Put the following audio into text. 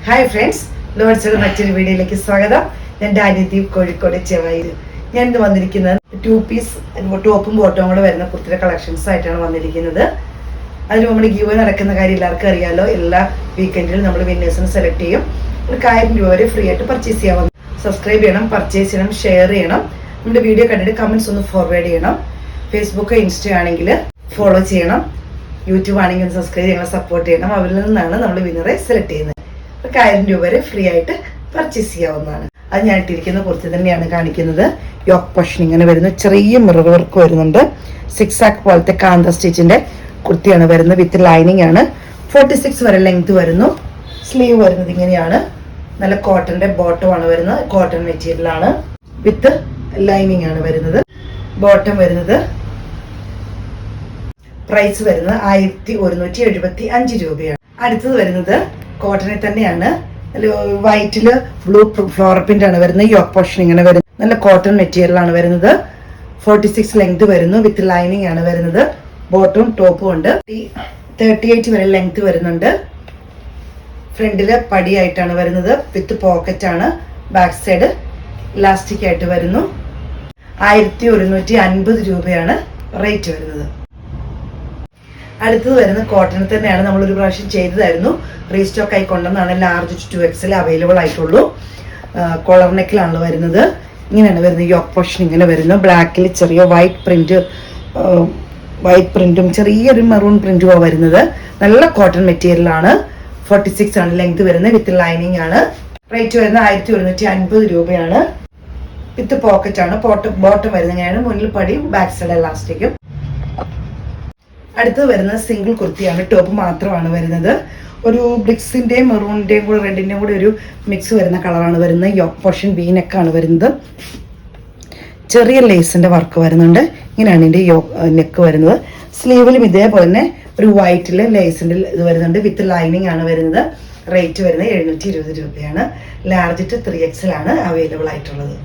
Hi friends, ലോഡ്സിയുടെ മറ്റൊരു വീഡിയോയിലേക്ക് സ്വാഗതം. ഞാൻ ഡാനിദീപ്, കോഴിക്കോട് ചെവായിൽ. ഞാൻ ഇന്ന് വന്നിരിക്കുന്നത് 2 പീസ് ടോപ്പും ബോട്ടവും കൂടെ വരുന്ന കുർത്തിയുടെ കളക്ഷൻസ് ആയിട്ടാണ് വന്നിരിക്കുന്നത്. അതിന് നമ്മുടെ ഗീവ് നടക്കുന്ന കാര്യം എല്ലാവർക്കും അറിയാമല്ലോ. എല്ലാ വീക്കെൻഡിലും നമ്മൾ വിന്നേഴ്സിനെ സെലക്ട് ചെയ്യും. ഒരു 1000 രൂപ വരെ ഫ്രീ ആയിട്ട് പർച്ചേസ് ചെയ്യാവുന്ന. സബ്സ്ക്രൈബ് ചെയ്യണം, പർച്ചേസ് ചെയ്യണം, ഷെയർ ചെയ്യണം. നമ്മുടെ വീഡിയോ കണ്ടിട്ട് കമൻസ് ഒന്ന് ഫോർവേഡ് ചെയ്യണം. ഫേസ്ബുക്ക്, ഇൻസ്റ്റ ആണെങ്കിൽ ഫോളോ ചെയ്യണം. യൂട്യൂബ് ആണെങ്കിൽ സബ്സ്ക്രൈബ് ചെയ്യണം, സപ്പോർട്ട് ചെയ്യണം. അവരിൽ നിന്നാണ് നമ്മൾ വിന്നറെ സെലക്ട് ചെയ്യുന്നത്. 1000 രൂപ വരെ ഫ്രീ ആയിട്ട് പർച്ചേസ് ചെയ്യാവുന്നതാണ്. അത് ഞാൻ ഇട്ടിരിക്കുന്ന കുർത്തി തന്നെയാണ് കാണിക്കുന്നത്. യോക്ക് പോർഷൻ ഇങ്ങനെ വരുന്നു, ചെറിയ മിറർ വർക്ക് വരുന്നുണ്ട്. 6 ആക്ക് പോലത്തെ കാന്ത സ്റ്റിച്ചിന്റെ കുർത്തിയാണ് വരുന്നത്. വിത്ത് ലൈനിങ് ആണ്. 46 വരെ ലെങ്ത് വരുന്നു. സ്ലീവ് വരുന്നത് ഇങ്ങനെയാണ്. നല്ല കോട്ടന്റെ ബോട്ടം ആണ് വരുന്നത്. കോട്ടൺ മെറ്റീരിയൽ ആണ്. വിത്ത് ലൈനിങ് ആണ് വരുന്നത്. ബോട്ടം വരുന്നത് പ്രൈസ് വരുന്നത് 1175 രൂപയാണ്. അടുത്തത് വരുന്നത് കോട്ടണിൽ തന്നെയാണ്. വൈറ്റില് ബ്ലൂ ഫ്ലോറൽ പ്രിന്റ് ആണ് വരുന്നത്. യോക്ക് പോർഷൻ ഇങ്ങനെ വരുന്നത്. നല്ല കോട്ടൺ മെറ്റീരിയൽ ആണ് വരുന്നത്. 46 ലെങ്ത് വരുന്നു. വിത്ത് ലൈനിങ് ആണ് വരുന്നത്. ബോട്ടവും ടോപ്പും ഉണ്ട്. 38 വരെ ലെങ്ത് വരുന്നുണ്ട്. ഫ്രണ്ടില് പടിയായിട്ടാണ് വരുന്നത്. വിത്ത് പോക്കറ്റ് ആണ്. ബാക്ക് സൈഡ് ഇലാസ്റ്റിക് ആയിട്ട് വരുന്നു. 1150 രൂപയാണ് റേറ്റ് വരുന്നത്. അടുത്തത് വരുന്ന കോട്ടൺ തന്നെയാണ്. നമ്മളൊരു പ്രാവശ്യം ചെയ്തതായിരുന്നു. റീസ്റ്റോക്ക് ആയി കൊണ്ടുവന്നാണ്. ലാർജ് 2XL അവൈലബിൾ ആയിട്ടുള്ളൂ. കോളർ നെക്കിലാണ് വരുന്നത്. ഇങ്ങനെയാണ് വരുന്നത്. യോക്ക് പോർഷൻ ഇങ്ങനെ വരുന്നു. ബ്ലാക്കിൽ ചെറിയ വൈറ്റ് പ്രിന്റും ചെറിയൊരു മെറൂൺ പ്രിന്റും വരുന്നത്. നല്ല കോട്ടൺ മെറ്റീരിയൽ ആണ്. 46 ആണ് ലെങ്ത് വരുന്നത്. വിത്ത് ലൈനിങ് ആണ്. റേറ്റ് വരുന്നത് 1150 രൂപയാണ്. വിത്ത് പോക്കറ്റ് ആണ്. ബോട്ടം വരുന്നത് ഇങ്ങനെയാണ്. മുന്നിൽ പടിയും ബാക്ക് സൈഡ് എലാസ്റ്റിക്കും. അടുത്തത് വരുന്നത് സിംഗിൾ കുർത്തിയാണ്. ടോപ്പ് മാത്രമാണ് വരുന്നത്. ഒരു ബ്രിക്സിന്റെയും മെറൂണിന്റെയും കൂടെ റെഡിന്റെയും കൂടെ ഒരു മിക്സ് വരുന്ന കളറാണ് വരുന്നത്. യോക്ക് പോർഷൻ നെക്കാണ് വരുന്നത്. ചെറിയ ലേസിന്റെ വർക്ക് വരുന്നുണ്ട്. ഇങ്ങനെയാണ് ഇതിന്റെ നെക്ക് വരുന്നത്. സ്ലീവിലും ഇതേപോലെ തന്നെ ഒരു വൈറ്റില് ലേസിന്റെ ഇത് വരുന്നുണ്ട്. വിത്ത് ലൈനിങ് ആണ് വരുന്നത്. റേറ്റ് വരുന്നത് 720 രൂപയാണ്. ലാർജ് ടു 3XL ആണ് അവൈലബിൾ ആയിട്ടുള്ളത്.